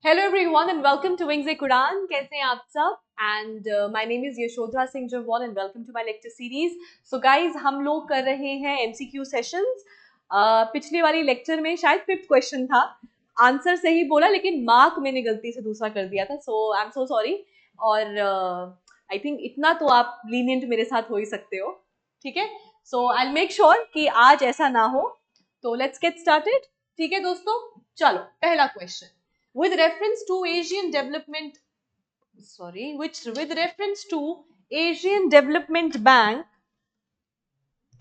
Hello everyone and welcome to wings a कुरान। कैसे हैं आप सब? And my name is Yashodhara Singh Jamwal and welcome to my lecture series. So guys, हम लोग कर रहे हैं एमसीक्यू सेशंस। पिछली वाली लेक्चर में शायद फिफ्थ क्वेश्चन था, आंसर सही बोला लेकिन मार्क मैंने गलती से दूसरा कर दिया था, सो आई एम सो सॉरी। और आई थिंक इतना तो आप लीनियंट मेरे साथ हो ही सकते हो, ठीक है? सो आई विल मेक श्योर कि आज ऐसा ना हो। तो लेट्स गेट स्टार्टेड। ठीक है दोस्तों, चलो पहला question. with reference to Asian development with reference to Asian Development Bank,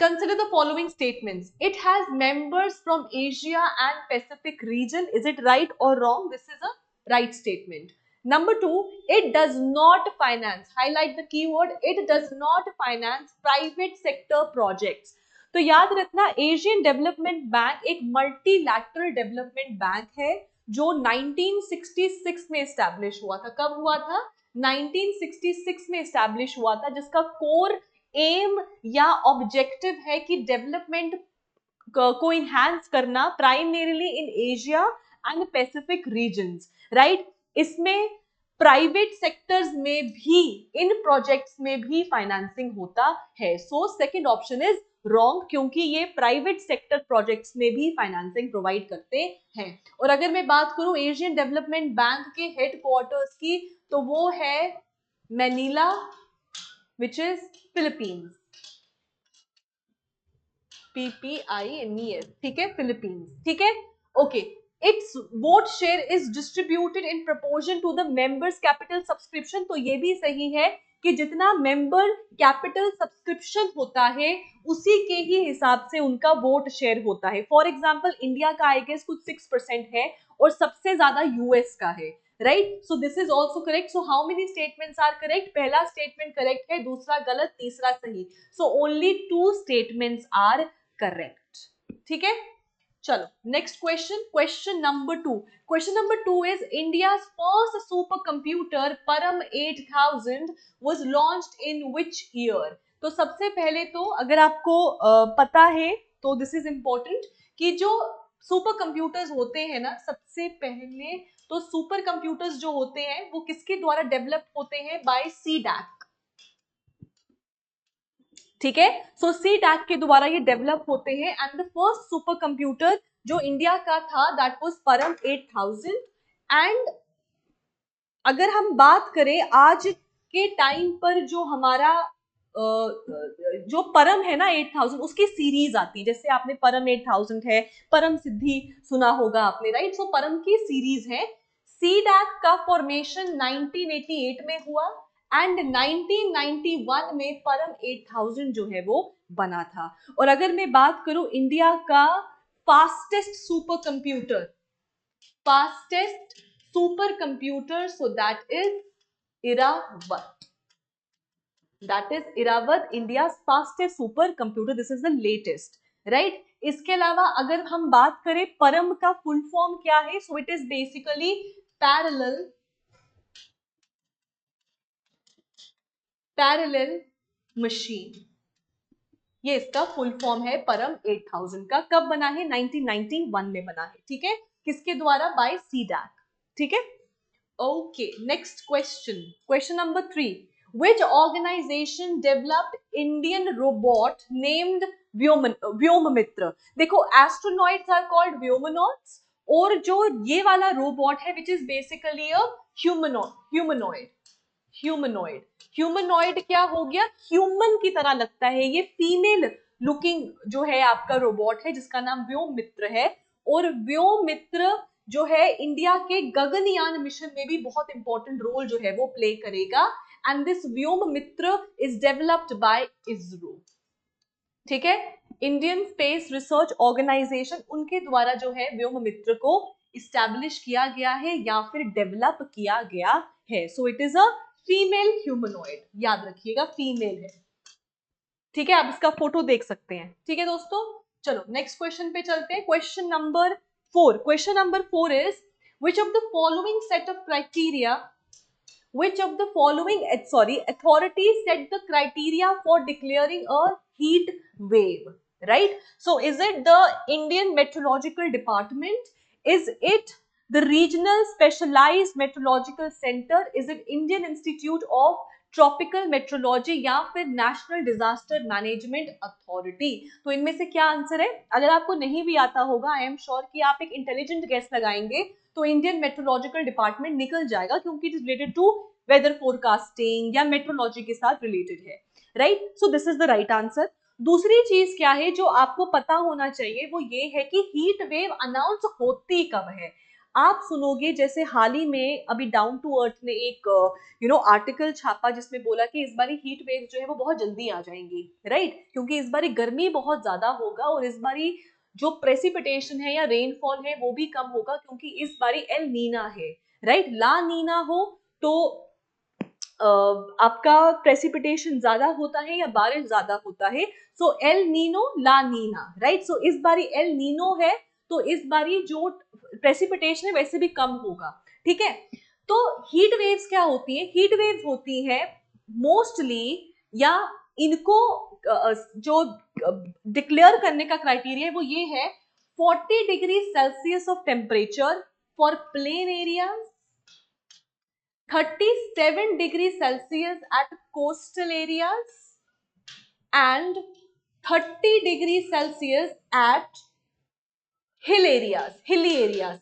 consider the following statements. It has members from Asia and Pacific region. Is it right or wrong? This is a right statement. Number two, it does not finance, highlight the keyword, it does not finance private sector projects. तो याद रखना, Asian development bank एक multilateral development bank है जो 1966 में establish हुआ था। कब हुआ था? 1966 में एस्टैब्लिश हुआ था, जिसका कोर एम या ऑब्जेक्टिव है कि डेवलपमेंट को इनहैंस करना primarily in Asia and Pacific regions, right? इसमें प्राइवेट सेक्टर्स में भी, इन प्रोजेक्ट्स में भी फाइनेंसिंग होता है। So second option is wrong, क्योंकि ये प्राइवेट सेक्टर प्रोजेक्ट्स में भी फाइनेंसिंग प्रोवाइड करते हैं। और अगर मैं बात करूं एशियन डेवलपमेंट बैंक के हेडक्वार्टर्स की, तो वो है मैनीला, which is Philippines. PPINES, ठीक है, फिलीपींस, ठीक है, okay. It's vote share is distributed in proportion to the members capital subscription. तो ये भी सही है कि जितना मेंबर कैपिटल सब्सक्रिप्शन होता है उसी के ही हिसाब से उनका वोट शेयर होता है। फॉर एग्जाम्पल, इंडिया का आई गेस कुछ 6% है और सबसे ज्यादा यूएस का है, right? So this is also correct. So how many statements are correct? पहला स्टेटमेंट करेक्ट है, दूसरा गलत, तीसरा सही। So only 2 statements are correct, ठीक है? चलो next question, question number two is India's first super computer Param 8000 was launched in which year? तो सबसे पहले तो अगर आपको पता है तो दिस इज इंपॉर्टेंट कि जो सुपर कंप्यूटर्स होते हैं ना, सबसे पहले तो सुपर कंप्यूटर्स जो होते हैं वो किसके द्वारा डेवलप होते हैं? बाय सीडैक, ठीक है? सो सीडैक के द्वारा ये डेवलप होते हैं and the first super computer जो इंडिया का था दैट वाज परम 8000। एंड अगर हम बात करें आज के टाइम पर, जो हमारा जो परम है ना 8000, उसकी सीरीज आती है। जैसे आपने परम 8000 है, परम सिद्धि सुना होगा आपने, राइट? सो परम की सीरीज है। सीडैक का फॉर्मेशन 1988 में हुआ एंड 1991 में परम 8000 जो है वो बना था। और अगर मैं बात करूं इंडिया का fastest super computer, so that is Airavat. India fastest super computer, this is the latest, right? इसके अलावा अगर हम बात करें परम का फुल फॉर्म क्या है, so it is basically parallel machine. ये इसका फुल फॉर्म है परम 8000 का। कब बना है? 1991 में बना है, ठीक है? किसके द्वारा? बाय सीडैक, ठीक है? Okay, next question, question number 3। Which organization developed Indian robot named Vyomamitra? देखो, astronauts are called Vyomanauts, और जो ये वाला रोबोट है which is basically a humanoid humanoid क्या हो गया? ह्यूमन की तरह लगता है। ये फीमेल लुकिंग जो है आपका रोबोट है जिसका नाम व्योममित्र है। और व्योममित्र जो है इंडिया के गगनयान मिशन में भी बहुत इंपॉर्टेंट रोल जो है वो प्ले करेगा। And this Vyommitra is developed by ISRO, ठीक है? इंडियन स्पेस रिसर्च ऑर्गेनाइजेशन, उनके द्वारा जो है व्योममित्र को इस्टेब्लिश किया गया है या फिर डेवलप किया गया है। So it is a female humanoid, याद रखिएगा फीमेल है, ठीक है? आप इसका फोटो देख सकते हैं, ठीक है दोस्तों? चलो नेक्स्ट क्वेश्चन पे चलते हैं। Question number four is which of the following set of criteria which of the following authority set the criteria for declaring a heat wave, right? So is it the Indian Meteorological Department? Is it The Regional Specialized Meteorological Center is an Indian Institute of tropical metrology या फिर national disaster management authority. तो इनमें से क्या answer है? अगर आपको नहीं भी आता होगा, आई एम श्योर कि आप एक इंटेलिजेंट गेस लगाएंगे तो इंडियन मेट्रोलॉजिकल डिपार्टमेंट निकल जाएगा, क्योंकि it is related to weather forecasting या मेट्रोलॉजी के साथ रिलेटेड है, right? So this is the right answer. दूसरी चीज क्या है जो आपको पता होना चाहिए, वो ये है कि हीट वेव अनाउंस होती कब है। आप सुनोगे जैसे हाल ही में अभी डाउन टू अर्थ ने एक आर्टिकल छापा जिसमें बोला कि इस बारी हीट वेव जो है वो बहुत जल्दी आ जाएंगी, राइट? क्योंकि इस बारी गर्मी बहुत ज्यादा होगा और इस बारी जो प्रेसिपिटेशन है या रेनफॉल है वो भी कम होगा, क्योंकि इस बारी एल नीना है, राइट? ला नीना हो तो आपका प्रेसिपिटेशन ज्यादा होता है या बारिश ज्यादा होता है। सो एल नीनो ला नीना, राइट? सो इस बारी एल नीनो है तो इस बारी जो प्रेसिपिटेशन है वैसे भी कम होगा, ठीक है? तो हीट वेव्स क्या होती है? हीट वेव्स होती है मोस्टली, या इनको जो डिक्लेयर करने का क्राइटेरिया है वो ये है 40 degree Celsius of temperature for plain areas, 37 degree Celsius at coastal areas and 30 degree Celsius at hilly areas।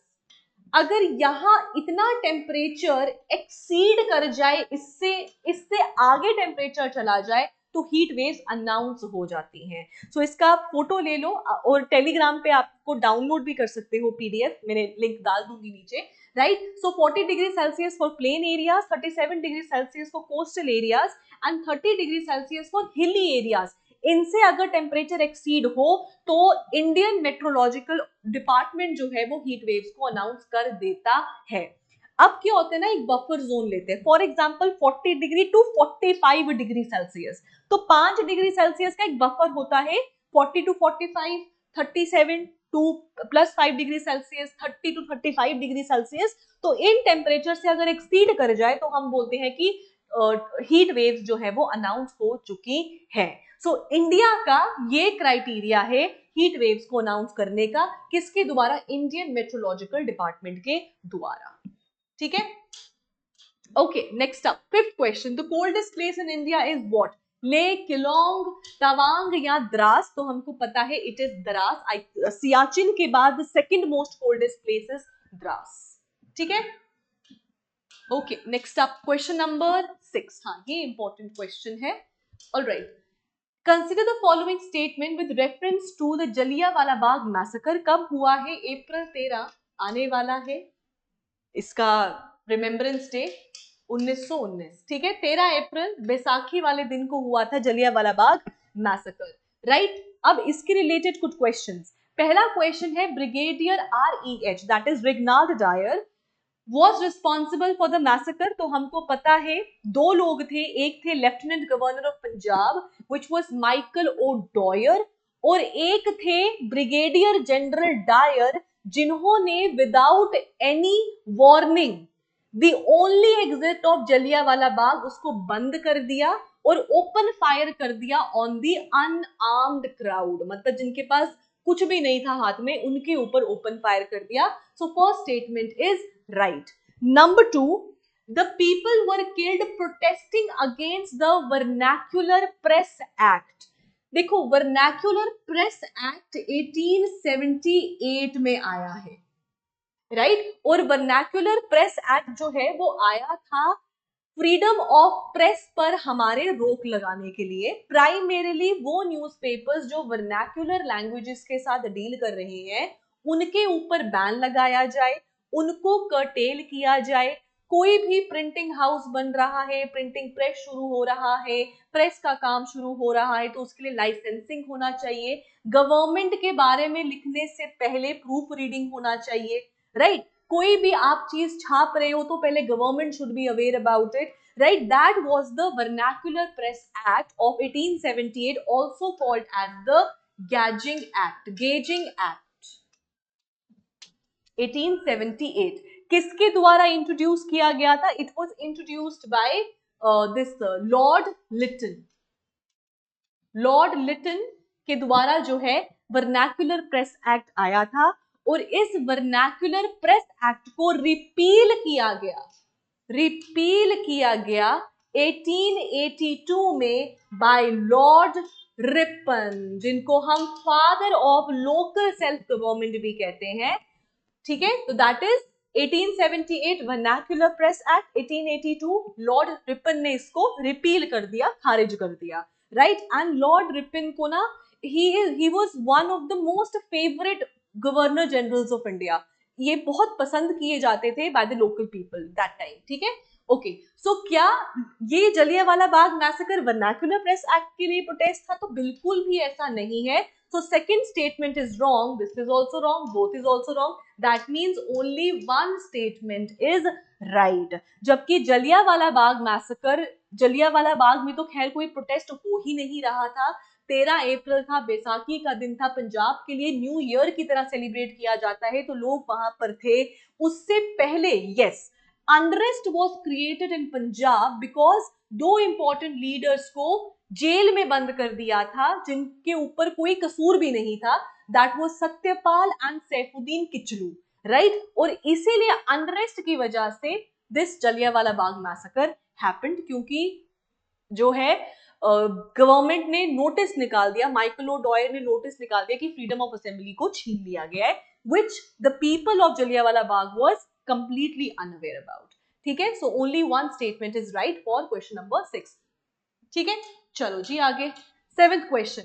अगर यहाँ इतना टेम्परेचर एक्सीड कर जाए, इससे इससे आगे टेम्परेचर चला जाए तो हीट वेव्स अनाउंस हो जाती हैं। सो इसका फोटो ले लो और टेलीग्राम पे आपको डाउनलोड भी कर सकते हो पीडीएफ, मैंने लिंक डाल दूंगी नीचे, right? So 40 degree Celsius for plain areas, 37 degree Celsius for coastal areas and 30 degree Celsius for hilly areas. इनसे अगर टेम्परेचर एक्सीड हो तो इंडियन मेट्रोलॉजिकल डिपार्टमेंट जो है वो हीट वेव्स को अनाउंस कर देता है। अब क्या होता है ना, एक बफर जोन लेते हैं, for example 40 degree to 45 degree celsius, तो 5 डिग्री सेल्सियस का एक बफर होता है, 40 to 45, 37 to plus 5 degree celsius, 30 to 35 degree celsius. तो इन टेम्परेचर से अगर एक्सीड कर जाए तो हम बोलते हैं कि हीट वेव्स जो है वो अनाउंस हो चुकी है। सो इंडिया का ये क्राइटेरिया है हीट वेव्स को अनाउंस करने का, किसके द्वारा? इंडियन मेट्रोलॉजिकल डिपार्टमेंट के द्वारा, ठीक है? Okay, next up, fifth question, the coldest place in India is what? ले, किलोंग, तवांग या द्रास? तो हमको पता है इट इज द्रास। सियाचिन के बाद second most coldest place is Dras, ठीक है? Okay, next up, question number 6। हाँ, ये इंपॉर्टेंट क्वेश्चन है। Alright, consider the following statement with reference to the Jallianwala Bagh massacre. कब हुआ है? अप्रैल 13 आने वाला है इसका रिमेम्बरेंस डे 1919, ठीक है? 13 अप्रैल बैसाखी वाले दिन को हुआ था जलियांवाला बाग मैसेकर, राइट? अब इसके रिलेटेड कुछ क्वेश्चंस। पहला क्वेश्चन है, brigadier REH that is Reginald Dyer was responsible for the massacre। तो हमको पता है दो लोग थे, एक थे lieutenant governor of Punjab which was Michael O'Dwyer, और एक थे ब्रिगेडियर जनरल डायर, जिन्होंने without any warning the only exit of Jallianwala Bagh उसको बंद कर दिया और ओपन फायर कर दिया ऑन द अनआर्म्ड क्राउड। मतलब जिनके पास कुछ भी नहीं था हाथ में, उनके ऊपर ओपन फायर कर दिया। So first statement is right। Number 2, the people were killed protesting against the Vernacular Press Act। देखो, वर्नैक्युलर प्रेस एक्ट 1878 में आया है, राइट? और वर्नैक्युलर प्रेस एक्ट जो है वो आया था फ्रीडम ऑफ प्रेस पर हमारे रोक लगाने के लिए। प्राइमरीली वो न्यूज़पेपर्स जो वर्नैक्युलर लैंग्वेजेस के साथ डील कर रहे हैं उनके ऊपर बैन लगाया जाए, उनको कर्टेल किया जाए। कोई भी प्रिंटिंग हाउस बन रहा है, प्रिंटिंग प्रेस शुरू हो रहा है, प्रेस का काम शुरू हो रहा है, तो उसके लिए लाइसेंसिंग होना चाहिए। गवर्नमेंट के बारे में लिखने से पहले प्रूफ रीडिंग होना चाहिए, राइट? कोई भी आप चीज छाप रहे हो तो पहले government should be aware about it, right? That was the vernacular press act of 1878, also called as the gagging act 1878। किसके द्वारा इंट्रोड्यूस किया गया था? It was introduced by this lord Lytton के द्वारा जो है वर्नैक्युलर प्रेस एक्ट आया था। और इस वर्नाक्युलर प्रेस एक्ट को रिपील किया गया 1882 में बाय लॉर्ड रिपन, जिनको हम father of local self government भी कहते हैं। ठीक है, तो that is 1878 vernacular press act, 1882 Lord Ripon ने इसको रिपील कर दिया, खारिज कर दिया, राइट। एंड लॉर्ड रिपन को ना he was one of the most favourite governor generals of India. ये बहुत पसंद किए जाते थे by the local people that time. ठीक है, ओके। सो क्या ये Jallianwala Bagh massacre vernacular press act के लिए प्रोटेस्ट था? तो बिल्कुल भी ऐसा नहीं है। So second statement is wrong. This is also wrong. Both is also wrong. That means only one statement is right. जबकि जलियांवाला बाग मैसेकर, जलियांवाला बाग में तो खैर कोई प्रोटेस्ट हो ही नहीं रहा था। 13 अप्रैल था, बैसाखी का दिन था, पंजाब के लिए न्यू ईयर की तरह सेलिब्रेट किया जाता है, तो लोग वहां पर थे। उससे पहले yes, unrest was created in Punjab because दो इंपॉर्टेंट लीडर्स को जेल में बंद कर दिया था जिनके ऊपर कोई कसूर भी नहीं था। That was Satyapal and Saifuddin Kitchlew, right. और इसीलिए अनरेस्ट की वजह से this Jallianwala Bagh massacre happened, क्योंकि जो है गवर्नमेंट ने नोटिस निकाल दिया, माइकल ओडॉयर ने नोटिस निकाल दिया कि फ्रीडम ऑफ असेंबली को छीन लिया गया है, which the people of Jallianwala Bagh was completely unaware about. ठीक है, सो only one statement is right for question number 6। ठीक है, चलो जी आगे। 7th question,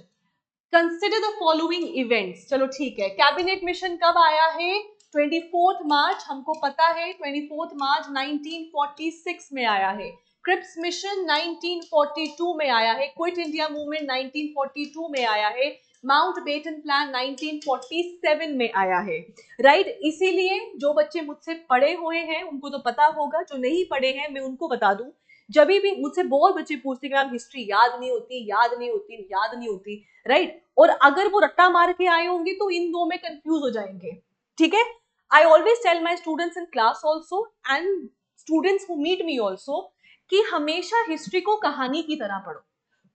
consider the following events. चलो ठीक है, कैबिनेट मिशन कब आया है? 24 मार्च, हमको पता है 24 मार्च 1946 में आया है। क्रिप्स मिशन 1942 में आया है। क्विट इंडिया मूवमेंट 1942 में आया है। माउंटबेटन प्लान 1947 में आया है, राइट। इसीलिए जो बच्चे मुझसे पढ़े हुए हैं उनको तो पता होगा, जो नहीं पढ़े हैं मैं उनको बता दूं। जब भी मुझसे बहुत बच्चे पूछते कि मैम हिस्ट्री याद नहीं होती, राइट। और अगर वो रट्टा मार के आए होंगे तो इन दो में कंफ्यूज हो जाएंगे। ठीक है, I always tell my students in class also and students who meet me also कि हमेशा हिस्ट्री को कहानी की तरह पढ़ो।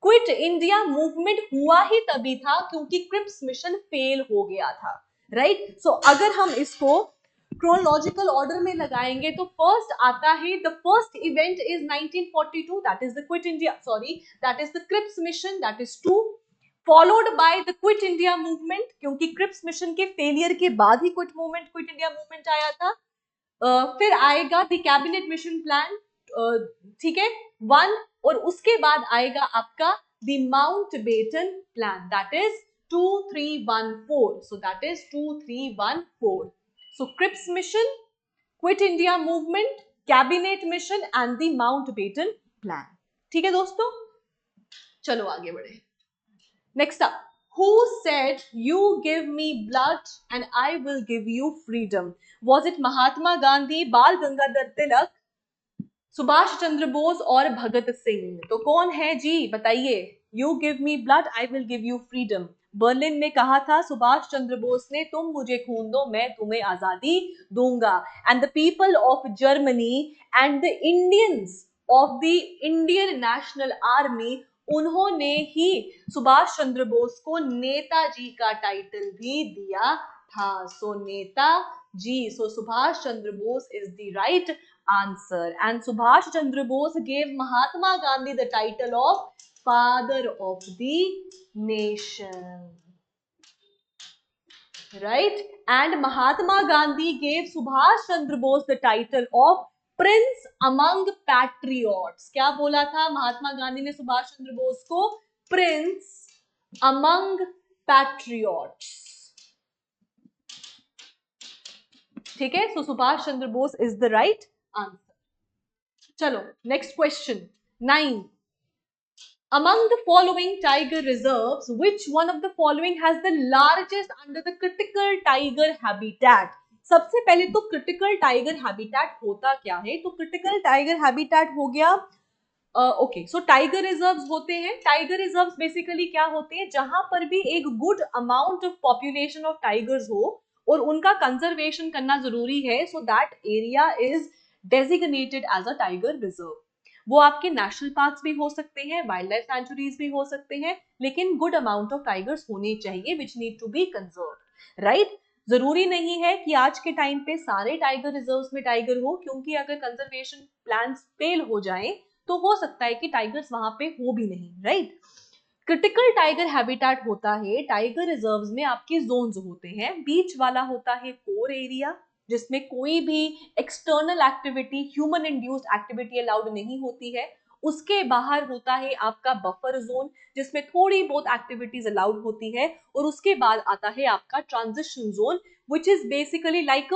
क्विट इंडिया मूवमेंट हुआ ही तभी था क्योंकि क्रिप्स मिशन फेल हो गया था, राइट। सो अगर हम इसको क्रोनोलॉजिकल ऑर्डर में लगाएंगे तो फर्स्ट आता है, the first event is 1942, that is the quit India, sorry that is the Cripps mission, that is 2, followed by the quit India movement, क्योंकि क्रिप्स मिशन के फेलियर के बाद ही क्विट इंडिया मूवमेंट आया था। फिर आएगा द कैबिनेट मिशन प्लान, ठीक है, 1, और उसके बाद आएगा आपका the Mountbatten plan, that is 2-3-1-4, so that is 2-3-1-4। So Cripps mission, Quit India movement, cabinet mission and the Mountbatten plan. ठीक है दोस्तों, चलो आगे बढ़े। Next up, who said you give me blood and I will give you freedom? Was it Mahatma Gandhi, बाल गंगाधर तिलक, सुभाष चंद्र बोस और भगत सिंह? तो कौन है जी, बताइए। You give me blood, I will give you freedom। Berlin में कहा था सुभाष चंद्र बोस ने, तुम मुझे खून दो मैं तुम्हें आजादी दूंगा। And the people of Germany and the Indians of the Indian national army, उन्होंने ही सुभाष चंद्र बोस को नेताजी का टाइटल भी दिया था। So Netaji, so Subhash Chandra Bose is the right answer. And Subhash Chandra Bose gave Mahatma Gandhi the title of father of the nation, right? And Mahatma Gandhi gave Subhash Chandra Bose the title of prince among patriots। क्या बोला था महात्मा गांधी ने सुभाष चंद्र बोस को? Prince among patriots. ठीक है, so Subhash Chandra Bose is the right answer. चलो next question 9, among the following tiger reserves, which one of the following has the largest under the critical tiger habitat? सबसे पहले तो क्रिटिकल टाइगर हैबिटेट होता क्या है? तो क्रिटिकल टाइगर हैबिटेट हो गया, ओके, सो टाइगर रिजर्व्स होते हैं। टाइगर रिजर्व्स बेसिकली क्या होते हैं? जहां पर भी एक good amount of population of tigers हो और उनका कंजर्वेशन करना जरूरी है, so that area is designated as a tiger reserve. वो आपके नेशनल पार्क्स भी हो सकते हैं, वाइल्ड लाइफ सेंचुरीज भी हो सकते हैं, लेकिन गुड अमाउंट ऑफ टाइगर्स होने चाहिए which need to be conserve, right. जरूरी नहीं है कि आज के टाइम पे सारे टाइगर रिजर्व्स में टाइगर हो, क्योंकि अगर कंजर्वेशन प्लान्स फेल हो जाएं तो हो सकता है कि टाइगर्स वहां पे हो भी नहीं, राइट। क्रिटिकल टाइगर हैबिटेट होता है टाइगर रिजर्व्स में, आपके जोन्स होते हैं। बीच वाला होता है कोर एरिया, जिसमें कोई भी external activity, human induced activity allowed नहीं होती है। उसके बाहर होता है आपका बफर जोन, जिसमें थोड़ी बहुत एक्टिविटीज अलाउड होती है। और उसके बाद आता है आपका transition zone, which is basically like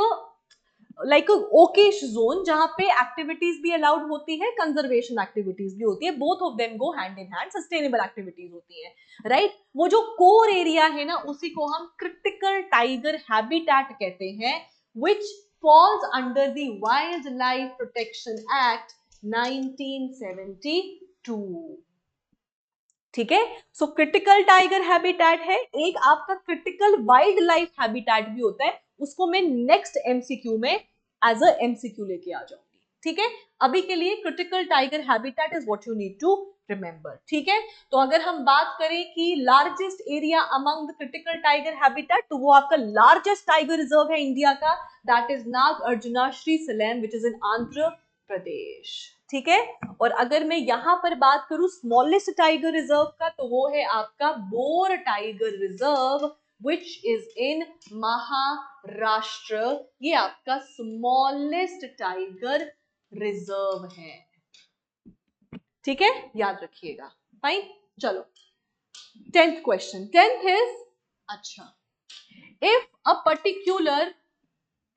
a Okesh zone, जहां पे एक्टिविटीज भी अलाउड होती है, कंजर्वेशन एक्टिविटीज भी होती है। Both of them go hand in hand, sustainable activities होती है, राइट। वो जो कोर एरिया है ना, उसी को हम क्रिटिकल टाइगर हैबिटेट कहते हैं, which falls under the Wildlife Protection Act 1972। ठीक है, सो क्रिटिकल टाइगर हैबिटेट है एक, आपका क्रिटिकल वाइल्ड लाइफ हैबिटेट भी होता है, उसको मैं नेक्स्ट एमसीक्यू में एज अ एमसीक्यू लेके आ जाऊंगी। ठीक है, अभी के लिए critical tiger habitat is what you need to remember. ठीक है, तो अगर हम बात करें कि largest area among the critical tiger habitat, तो वो आपका लार्जेस्ट टाइगर रिजर्व है इंडिया का, that is Nagarjuna Srisailam, which is in Andhra Pradesh. ठीक है, और अगर मैं यहां पर बात करूं स्मॉलेस्ट टाइगर रिजर्व का, तो वो है आपका bore tiger reserve, which is इन महाराष्ट्र। ये आपका स्मॉलेस्ट टाइगर रिजर्व है। ठीक है, याद रखिएगा। फाइन, चलो 10th क्वेश्चन। 10th इज, अच्छा, if a particular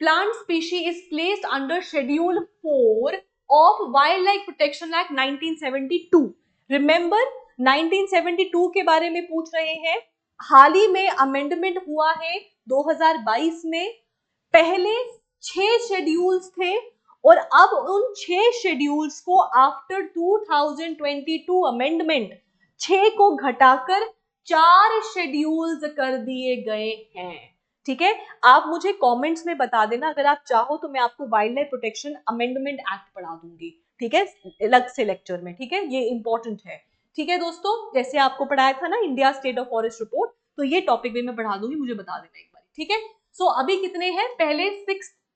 plant species is placed under Schedule 4 of Wildlife Protection Act 1972। Remember 1972 के बारे में पूछ रहे हैं। हाल ही में अमेंडमेंट हुआ है 2022 में। पहले 6 शेड्यूल्स थे और अब उन 6 शेड्यूल्स को आफ्टर 2022 अमेंडमेंट 6 को घटाकर 4 शेड्यूल्स कर दिए गए हैं। ठीक है, आप मुझे कमेंट्स में बता देना, अगर आप चाहो तो मैं आपको wild life protection amendment act पढ़ा दूंगी। ठीक है, अलग से लेक्चर में। ठीक है, ये इंपॉर्टेंट है। ठीक है दोस्तों, जैसे आपको पढ़ाया था ना India state of forest report, तो ये टॉपिक भी मैं पढ़ा दूंगी, मुझे बता देना एक बार। ठीक है, सो अभी कितने हैं, पहले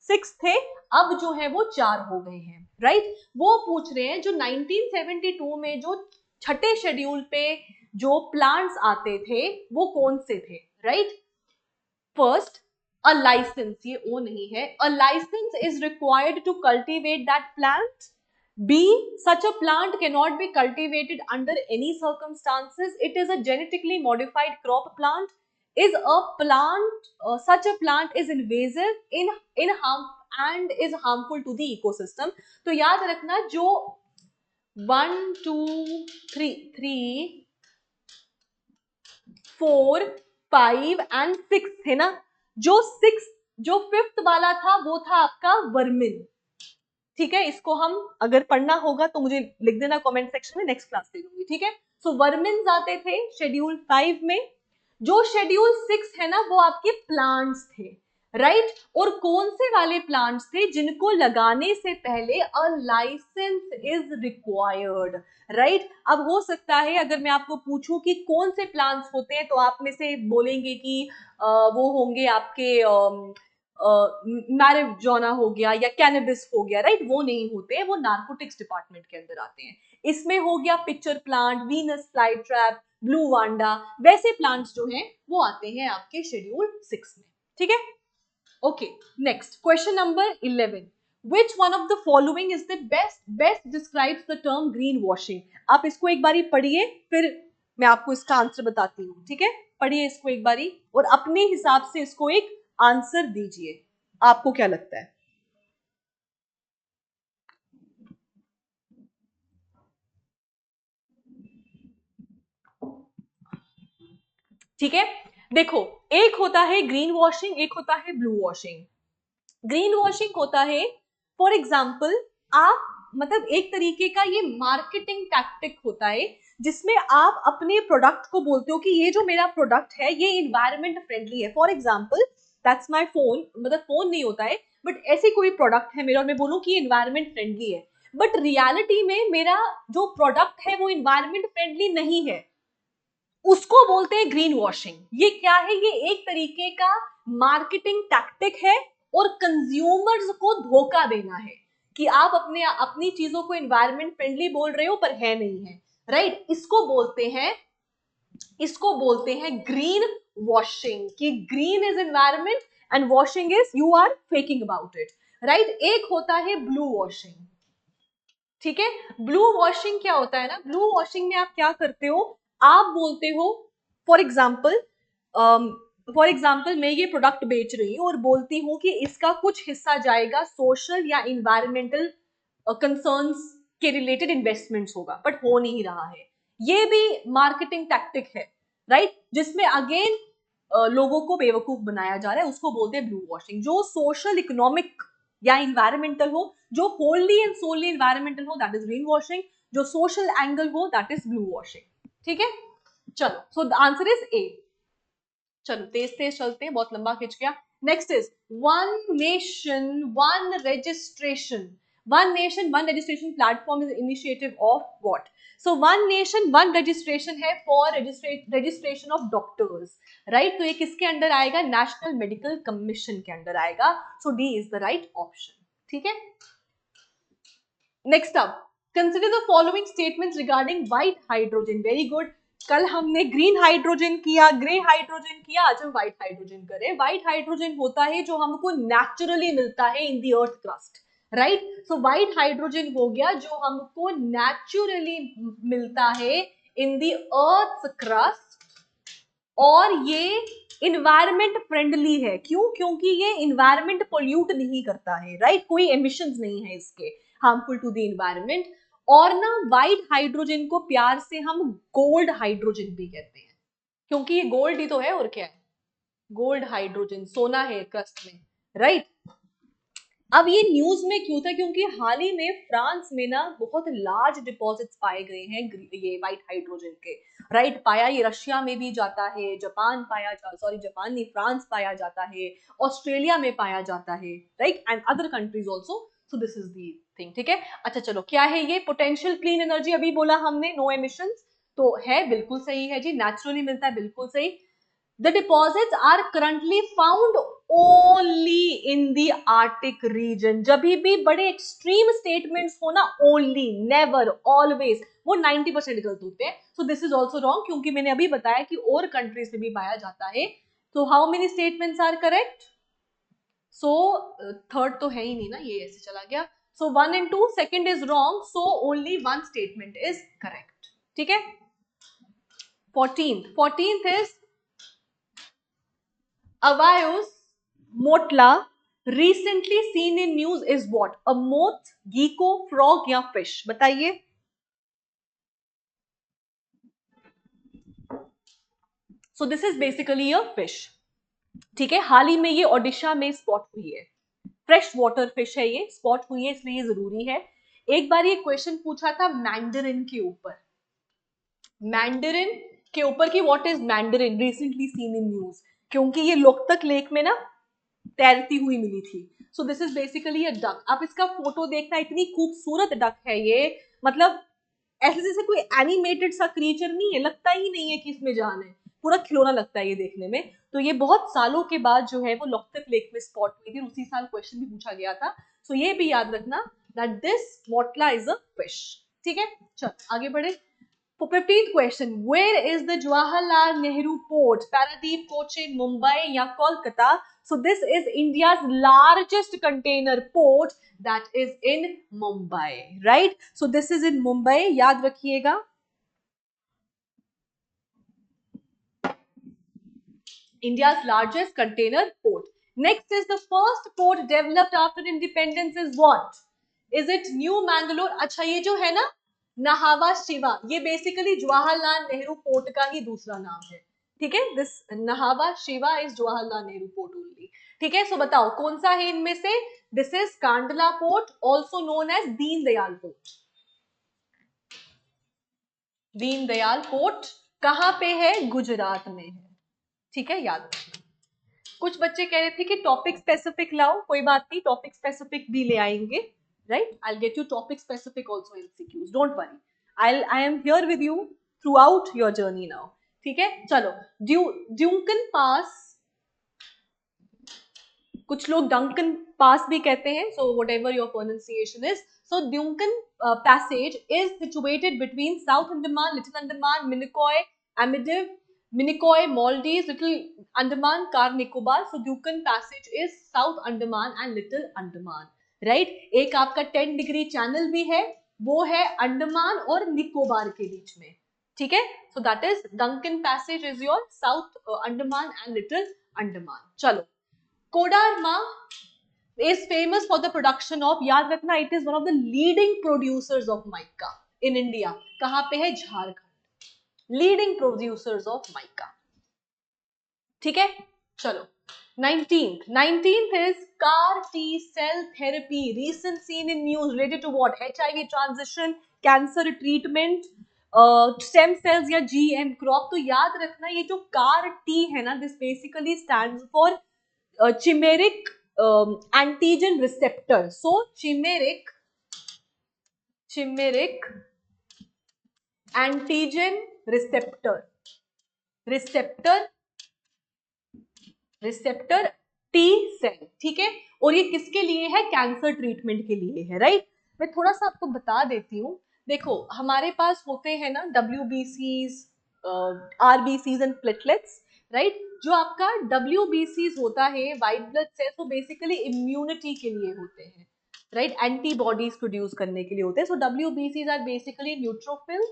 6 थे, अब जो है वो 4 हो गए हैं, राइट। वो पूछ रहे हैं जो 1972 में जो छठे शेड्यूल पे जो प्लांट्स आते थे वो कौन से थे, राइट। फर्स्ट, अ लाइसेंस, ये ओ नहीं है, a licence is required to cultivate that plant. B, such a plant cannot be cultivated under any circumstances. It is a genetically modified crop plant. Is a plant such a plant is invasive in harm and is harmful to the ecosystem. तो याद रखना जो 1 2 3 4 5 and 6 थे ना, जो 5th वाला था वो था आपका वर्मिन। ठीक है, इसको हम अगर पढ़ना होगा तो मुझे लिख देना कमेंट सेक्शन में, नेक्स्ट क्लास दे दूंगी। ठीक है, सो वर्मिन आते थे शेड्यूल 5 में। जो शेड्यूल 6 है ना वो आपके प्लांट्स थे, राइट। और कौन से वाले प्लांट्स थे जिनको लगाने से पहले अ लाइसेंस इज रिक्वायर्ड, राइट। अब हो सकता है अगर मैं आपको पूछूं कि कौन से प्लांट्स होते हैं, तो आप में से बोलेंगे कि वो होंगे आपके मैरिजुआना हो गया या कैनबिस हो गया, राइट। वो नहीं होते हैं, वो नार्कोटिक्स डिपार्टमेंट के अंदर आते हैं। इसमें हो गया pitcher plant, Venus fly trap, blue Wanda, वैसे प्लांट्स जो हैं वो आते हैं आपके शेड्यूल 6 में। ठीक है, okay, next question number 11। Which one of the following is the best describes the term green washing? आप इसको एक बारी पढ़िए, फिर मैं आपको इसका आंसर बताती हूँ। ठीक है, पढ़िए इसको एक बारी और अपने हिसाब से इसको एक आंसर दीजिए, आपको क्या लगता है। ठीक है, देखो, एक होता है ग्रीन वॉशिंग, एक होता है ब्लू वॉशिंग। ग्रीन वॉशिंग होता है, फॉर एग्जाम्पल, आप मतलब एक तरीके का ये मार्केटिंग टैक्टिक होता है, जिसमें आप अपने प्रोडक्ट को बोलते हो कि ये जो मेरा प्रोडक्ट है ये इन्वायरमेंट फ्रेंडली है। For example, that's my phone, मतलब फोन नहीं होता है बट ऐसी कोई प्रोडक्ट है मेरा और मैं बोलूं कि ये इन्वायरमेंट फ्रेंडली है, बट रियलिटी में मेरा जो प्रोडक्ट है वो इन्वायरमेंट फ्रेंडली नहीं है, उसको बोलते हैं ग्रीन वॉशिंग। ये क्या है, ये एक तरीके का मार्केटिंग टैक्टिक है और कंज्यूमर्स को धोखा देना है कि आप अपनी चीजों को एनवायरमेंट फ्रेंडली बोल रहे हो पर है नहीं है, राइट। इसको बोलते हैं ग्रीन वॉशिंग, कि green is environment and washing is you are faking about it, right. एक होता है ब्लू वॉशिंग, ठीक है। ब्लू वॉशिंग क्या होता है ना, ब्लू वॉशिंग में आप क्या करते हो, आप बोलते हो फॉर एग्जाम्पल मैं ये प्रोडक्ट बेच रही हूँ और बोलती हूँ कि इसका कुछ हिस्सा जाएगा सोशल या इन्वायरमेंटल कंसर्न्स के रिलेटेड इन्वेस्टमेंट्स होगा, बट हो नहीं रहा है। ये भी मार्केटिंग टैक्टिक है, राइट, जिसमें अगेन लोगों को बेवकूफ बनाया जा रहा है, उसको बोलते हैं ब्लू वॉशिंग। जो सोशल इकोनॉमिक या इन्वायरमेंटल हो, जो होली एंड सोली इन्वायरमेंटल हो, दैट इज ग्रीन वॉशिंग। जो सोशल एंगल हो, दैट इज ब्लू वॉशिंग, ठीक है। चलो, so the answer is a. चलो तेज तेज चलते हैं, बहुत लंबा खिंच गया। Next is one nation one registration. One nation one registration platform is initiative of what? So one nation one registration है for registration of doctors, right. तो ये किसके अंडर आएगा? नेशनल मेडिकल कमीशन के अंडर आएगा। So D is the right option, ठीक है। Next up, consider the following statements regarding white hydrogen. Very good. कल हमने ग्रीन हाइड्रोजन किया, ग्रे हाइड्रोजन किया, आज हम व्हाइट हाइड्रोजन करें। व्हाइट हाइड्रोजन होता है जो हमको नेचुरली मिलता है in the earth crust, right. So white hydrogen हो गया जो हमको नेचुरली मिलता है इन द अर्थ क्रस्ट, और ये इन्वायरमेंट फ्रेंडली है। क्यों? क्योंकि ये इन्वायरमेंट पोल्यूट नहीं करता है, राइट। कोई एमिशंस नहीं है इसके हार्मफुल टू द इन्वायरमेंट। और ना व्हाइट हाइड्रोजन को प्यार से हम गोल्ड हाइड्रोजन भी कहते हैं, क्योंकि ये गोल्ड ही तो है, और क्या है? गोल्ड हाइड्रोजन, सोना है क्रस्ट में, राइट। अब ये न्यूज में क्यों था? क्योंकि हाल ही में फ्रांस में ना बहुत लार्ज डिपॉजिट्स पाए गए हैं ये व्हाइट हाइड्रोजन के, राइट। पाया ये रशिया में भी जाता है, जापान जापान नहीं, फ्रांस पाया जाता है, ऑस्ट्रेलिया में पाया जाता है, right, and other countries also. So this is the thing, ठीक है। अच्छा चलो, क्या है ये? पोटेंशियल क्लीन एनर्जी अभी बोला हमने, नो एमिशंस, तो है बिल्कुल सही है जी, नेचुरली मिलता है, बिल्कुल सही। The deposits are currently found only in the Arctic region। जब भी बड़े एक्सट्रीम स्टेटमेंट्स हो ना, only, never, always, वो 90% गलत होते हैं। So this is also wrong, क्योंकि मैंने अभी बताया कि और कंट्रीज में भी पाया जाता है। So how many statements are correct? So third तो है ही नहीं ना, ये ऐसे चला गया। So 1 and 2, second is wrong, so only one statement is correct, ठीक है। 14th is Avayos motla recently seen in news is what? A moth, gecko, frog या fish? बताइए। So this is basically a fish, ठीक है। हाल ही में ये ओडिशा में spot हुई है, फ्रेश वाटर फिश है, ये स्पॉट हुई है, इसलिए ये जरूरी है। एक बार ये क्वेश्चन पूछा था मैंडरिन के ऊपर, मैंडरिन के ऊपर कि what is Mandarin recently seen in news, क्योंकि ये लोकतक लेक में ना तैरती हुई मिली थी। सो this is basically a duck. आप इसका फोटो देखना, इतनी खूबसूरत डक है ये, मतलब ऐसे जैसे कोई एनिमेटेड सा क्रिएचर नहीं है, लगता ही नहीं है कि इसमें जान है, पूरा खिलौना लगता है ये देखने में। तो ये बहुत सालों के बाद जो है वो लोकतक लेक में स्पॉट हुई थी, उसी साल क्वेश्चन भी पूछा गया था। सो ये भी याद रखना दैट दिस मोटला इज अ फिश, ठीक है। चल आगे बढ़े। For 15th question, where is the Jawaharlal Nehru Port? Paradeep, Cochin, Mumbai या Kolkata? So this is India's largest container port, that is in Mumbai, right? So this is in Mumbai, याद रखिएगा। India's largest container port. Next is the first port developed after independence is what? Is it New Mangalore? अच्छा ये जो है ना नहावा शिवा, ये basically Jawaharlal Nehru port का ही दूसरा नाम है, ठीक है। This Nhava Sheva is Jawaharlal Nehru port only, ठीक है। सो बताओ कौन सा है इनमें से? This is Kandla port, also known as Deendayal port. Deendayal port कहां पे है? गुजरात में है, ठीक है, याद रखना। कुछ बच्चे कह रहे थे कि टॉपिक स्पेसिफिक लाओ, कोई बात नहीं, टॉपिक स्पेसिफिक भी ले आएंगे, right. I will get you topic specific also MCQs, don't worry, I am here with you through out your journey now, ठीक है। चलो, ड्यूकन पास कुछ लोग डंकन पास भी कहते हैं, so whatever your pronunciation is. So Duncan Passage is situated between South Andaman, Little Andaman, Minicoy, Amindivi, Minicoy, Maldives, Little Andaman, Car Nicobar. So Duncan Passage is South Andaman and Little Andaman, right. एक आपका 10 डिग्री चैनल भी है, वो है अंडमान और निकोबार के बीच में, ठीक है. So that is Duncan passage is your south Andaman and Little Andaman. चलो, Koderma is famous for the production of, याद रखना, it is one of the leading producers of mica in India. कहां पे है? Jharkhand. Leading producers of mica, ठीक है. चलो, 19th is CAR T cell therapy, recent seen in news related to what? HIV transition, cancer treatment, stem cells या GM crop. तो याद रखना ये जो CAR T है ना, this basically stands for chimeric antigen receptor. So chimeric antigen receptor T cell, ठीक है. और ये किसके लिए है? कैंसर ट्रीटमेंट के लिए है, राइट. मैं थोड़ा सा आपको बता देती हूँ. देखो, हमारे पास होते हैं ना WBCs, RBCs and platelets, right. जो आपका WBCs होता है, व्हाइट ब्लड सेल्स, वो बेसिकली इम्यूनिटी के लिए होते हैं, राइट. एंटीबॉडीज प्रोड्यूस करने के लिए होते हैं. सो WBCs आर बेसिकली न्यूट्रोफिल्स.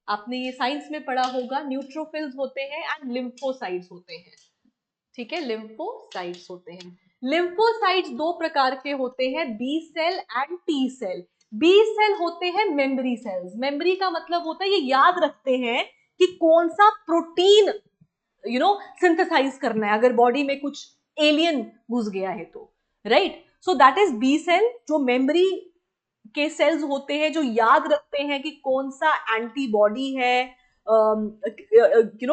आपने ये साइंस में पढ़ा होगा. न्यूट्रोफिल्स होते हैं एंड लिम्फोसाइट्स होते हैं, ठीक है. लिम्फोसाइट्स होते हैं. लिम्फोसाइट्स दो प्रकार के होते हैं, B cell and T cell. B cell होते हैं मेमोरी सेल्स. मेमोरी का मतलब होता है ये याद रखते हैं कि कौन सा प्रोटीन सिंथेसाइज करना है अगर बॉडी में कुछ एलियन घुस गया है तो, right. So that is B cell. जो मेमोरी के सेल्स होते हैं, जो याद रखते हैं कि कौन सा एंटीबॉडी है,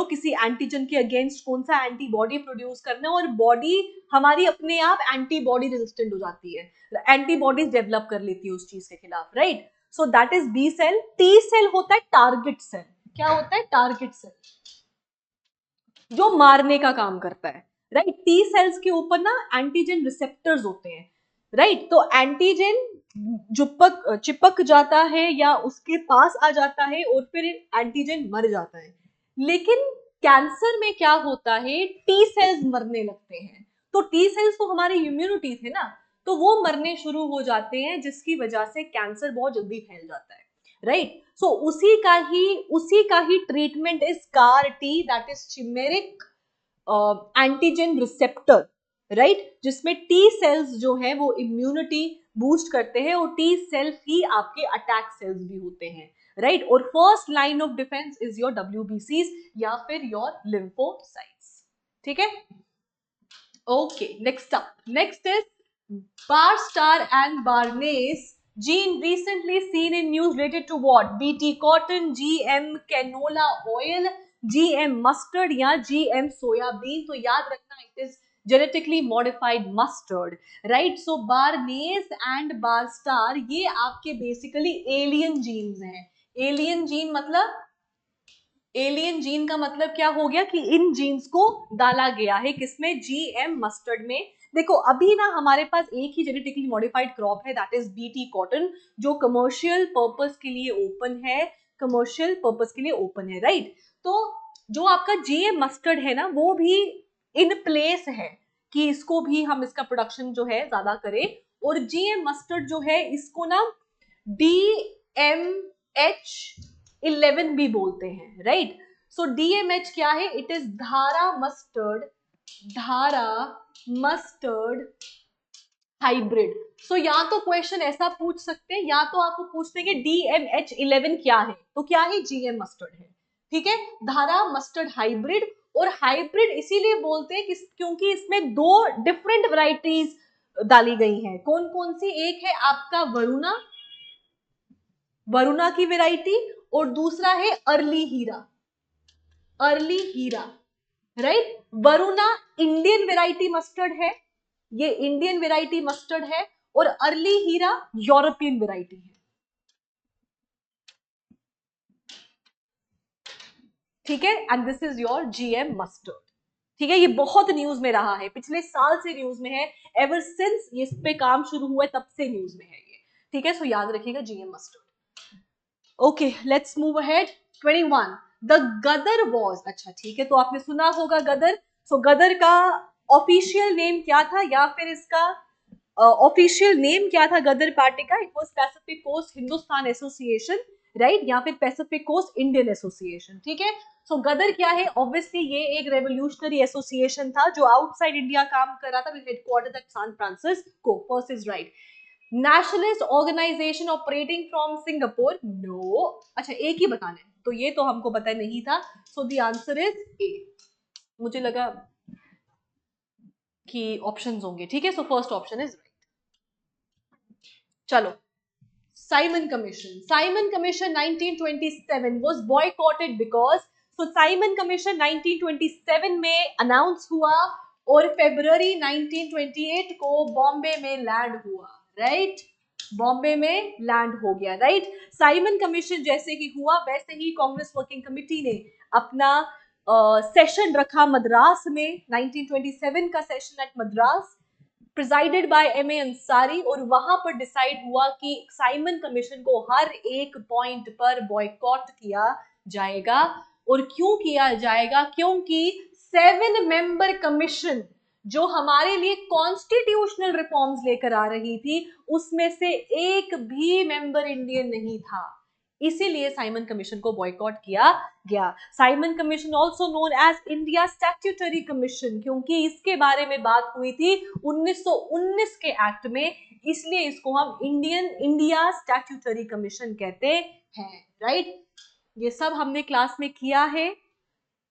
किसी एंटीजन के अगेंस्ट कौन सा एंटीबॉडी प्रोड्यूस करना है, और बॉडी हमारी अपने आप एंटीबॉडी रेजिस्टेंट हो जाती है, एंटीबॉडीज डेवलप कर लेती है उस चीज के खिलाफ, right. So that is B cell. T cell होता है टारगेट सेल. क्या होता है? टारगेट सेल, जो मारने का काम करता है, राइट. टी सेल्स के ऊपर ना एंटीजन रिसेप्टर्स होते हैं, राइट. तो एंटीजन चिपक जाता है या उसके पास आ जाता है और फिर एंटीजन मर जाता है. लेकिन कैंसर में क्या होता है? टी सेल्स मरने लगते हैं. तो टी सेल्स तो हमारे इम्यूनिटी थे ना, तो वो मरने शुरू हो जाते हैं, जिसकी वजह से कैंसर बहुत जल्दी फैल जाता है, राइट. सो उसी का ही treatment is CAR T, that is chimeric antigen receptor, right. जिसमें टी सेल्स जो है वो इम्यूनिटी बूस्ट करते हैं, और टी सेल्स ही आपके अटैक सेल्स भी होते हैं, राइट. और first line of defence is your WBCs या फिर योर लिम्फोसाइट्स, ठीक है. Okay, next is Barstar and Barnes gene recently seen in news related to what? BT cotton, GM canola oil, GM mustard या GM soybean. तो याद रखना, it is genetically modified mustard, right? So Barnes and Barstar ये आपके basically alien genes हैं. Alien gene मतलब, alien gene का मतलब क्या हो गया कि इन जीन्स को डाला गया है किसमें? GM मस्टर्ड में. देखो, अभी ना हमारे पास एक ही जेनेटिकली मॉडिफाइड क्रॉप है, दैट इज BT कॉटन, जो कमर्शियल पर्पस के लिए ओपन है, राइट. तो जो आपका GM मस्टर्ड है ना, वो भी इन प्लेस है कि इसको भी हम इसका प्रोडक्शन जो है ज्यादा करें. और GM मस्टर्ड जो है, इसको ना DMH11 भी बोलते हैं, राइट. सो DMH क्या है? इट इज धारा मस्टर्ड हाइब्रिड. सो या तो क्वेश्चन ऐसा पूछ सकते हैं, या तो आपको पूछते हैं कि DMH11 क्या है, तो क्या है? GM मस्टर्ड है, ठीक है. धारा मस्टर्ड हाइब्रिड. और हाइब्रिड इसीलिए बोलते हैं क्योंकि इसमें दो डिफरेंट वैरायटीज डाली गई हैं. कौन कौन सी? एक है आपका वरुणा की वैरायटी, और दूसरा है early Heera, right. Varuna Indian variety mustard है, ये इंडियन वैरायटी मस्टर्ड है, और अर्ली हीरा यूरोपियन वैरायटी है, ठीक है. And this is your GM mustard, ठीक है, ये बहुत न्यूज में रहा है, पिछले साल से न्यूज में है, एवर सिंस ये इस पे काम शुरू हुआ है तब से न्यूज में है ये, ठीक है। सो याद रखिएगा GM mustard. Okay, let's move ahead. 21 the Ghadar was, अच्छा ठीक है, तो आपने सुना होगा गदर। सो गदर का ऑफिशियल नेम क्या था, या फिर इसका ऑफिशियल नेम क्या था गदर पार्टी का? It was Pacific coast Hindustan association, right, या फिर पैसिफिक कोस्ट इंडियन एसोसिएशन, ठीक है। सो गदर क्या है? ऑब्वियसली ये एक रेवोल्यूशनरी एसोसिएशन था जो आउटसाइड इंडिया काम कर रहा था, with headquarter at San Francisco. First is right. Nationalist organisation operating from Singapore, no. अच्छा, एक ही बताना है, तो ये तो हमको पता नहीं था। So the answer is a. मुझे लगा कि ऑप्शंस होंगे, ठीक है। So first option is right. चलो, Simon Commission. Simon Commission 1927 was boycotted because, so Simon Commission 1927 में अनाउंस हुआ और फरवरी 1928 को बॉम्बे में लैंड हुआ, राइट, बॉम्बे में लैंड हो गया, राइट। साइमन कमीशन जैसे ही हुआ वैसे ही कांग्रेस वर्किंग कमेटी ने अपना सेशन रखा मद्रास में, 1927 का session at Madras, presided by M A. Ansari, और वहां पर डिसाइड हुआ कि साइमन कमीशन को हर एक पॉइंट पर बॉयकॉट किया जाएगा। और क्यों किया जाएगा? क्योंकि 7 मेंबर कमीशन जो हमारे लिए कॉन्स्टिट्यूशनल रिफॉर्म्स लेकर आ रही थी, उसमें से एक भी मेंबर इंडियन नहीं था, इसीलिए साइमन कमीशन को बॉयकॉट किया गया। Simon commission also known as India statutory commission, क्योंकि इसके बारे में बात हुई थी 1919 के एक्ट में, इसलिए इसको हम इंडिया स्टैट्यूटरी कमीशन कहते हैं, राइट। ये सब हमने क्लास में किया है।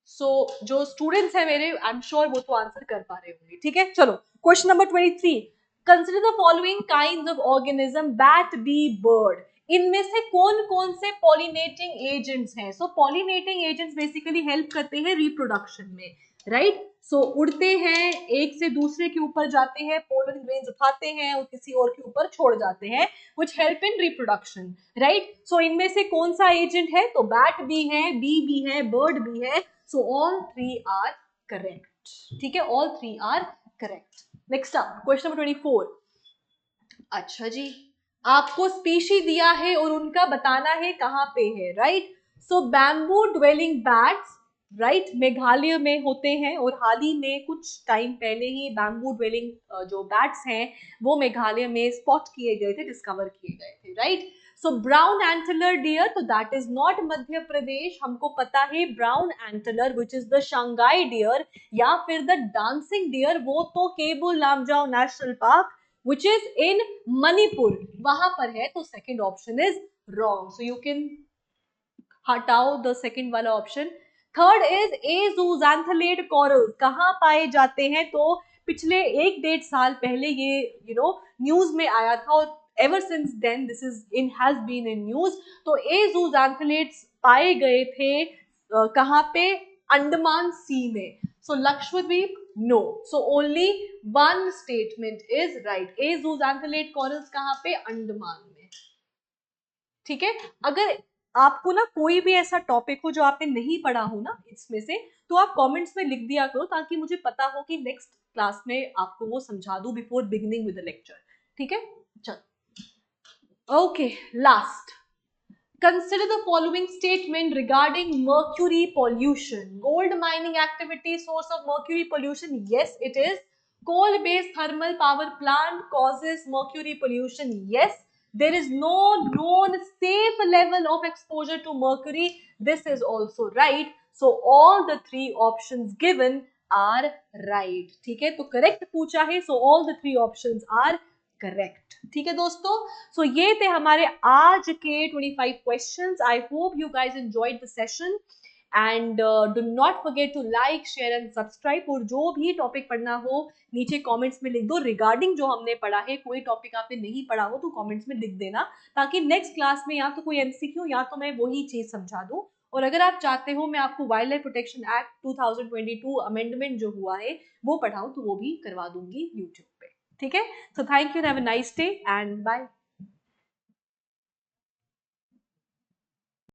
सो जो स्टूडेंट्स हैं मेरे, आई एम श्योर वो तो आंसर कर पा रहे होंगे, ठीक है। चलो, question number 23, consider the following kinds of organism, bat, bee, bird, इनमें से कौन कौन से पॉलिनेटिंग एजेंट्स हैं? सो पॉलिनेटिंग एजेंट्स बेसिकली हेल्प करते हैं रिप्रोडक्शन में, राइट। सो उड़ते हैं, एक से दूसरे के ऊपर जाते हैं, पोलन ग्रेन्स उठाते हैं और किसी और के ऊपर छोड़ जाते हैं, which help in reproduction, right? So इनमें से कौन सा एजेंट है? तो बैट भी है, बी भी है, बर्ड भी है। So all three are correct, ठीक है, all three are correct. Next up, question number 24. अच्छा जी, आपको स्पीशी दिया है और उनका बताना है कहाँ पे है, right. So bamboo dwelling bats, right, Meghalaya में होते हैं, और हाल ही में कुछ टाइम पहले ही बैम्बू ड्वेलिंग जो बैट्स हैं वो मेघालय में स्पॉट किए गए थे, डिस्कवर किए गए थे, right. So brown antler deer, तो that is not Madhya Pradesh, हमको पता है brown antler which is the Sangai deer या फिर द डांसिंग डियर, वो तो Keibul Lamjao national park which is in Manipur, वहां पर है। तो second option is wrong, so you can हटाओ द सेकंड वाला option. Third is azooxanthellate coral, कहाँ पाए जाते हैं? तो पिछले 1-1.5 साल पहले ये न्यूज में आया था, और ever since then this is has been in news. तो एजूजैंथलेट्स पाए गए थे कहाँ पे? अंडमान सी में। So Lakshadweep, no. So only one statement is right. Azooxanthellate corals कहाँ पे? अंडमान में, ठीक है। अगर आपको ना कोई भी ऐसा टॉपिक हो जो आपने नहीं पढ़ा हो ना इसमें से, तो आप कमेंट्स में लिख दिया करो, ताकि मुझे पता हो कि नेक्स्ट क्लास में आपको वो समझा दूं before beginning with the lecture, ठीक है। चलो, okay, last, consider the following statement regarding mercury pollution. Gold mining activity source of mercury pollution? Yes, it is. Coal based thermal power plant causes mercury pollution? Yes. There is no known safe level of exposure to mercury? This is also right. So all the 3 options given are right, ठीक है। तो correct पूछा है, so all the 3 options are correct, ठीक है दोस्तों। सो ये थे हमारे आज के 25 questions. I hope you guys enjoyed the session, and do not forget to like, share and subscribe. और जो भी टॉपिक पढ़ना हो नीचे कमेंट्स में लिख दो, रिगार्डिंग जो हमने पढ़ा है। कोई टॉपिक आपने नहीं पढ़ा हो तो कमेंट्स में लिख देना, ताकि नेक्स्ट क्लास में या तो कोई एमसीक्यू या तो मैं वही चीज समझा दूं। और अगर आप चाहते हो मैं आपको wild life protection act 2022 amendment जो हुआ है वो पढ़ाऊं, तो वो भी करवा दूंगी यूट्यूब पे, ठीक है। So thank you and have a nice day and bye.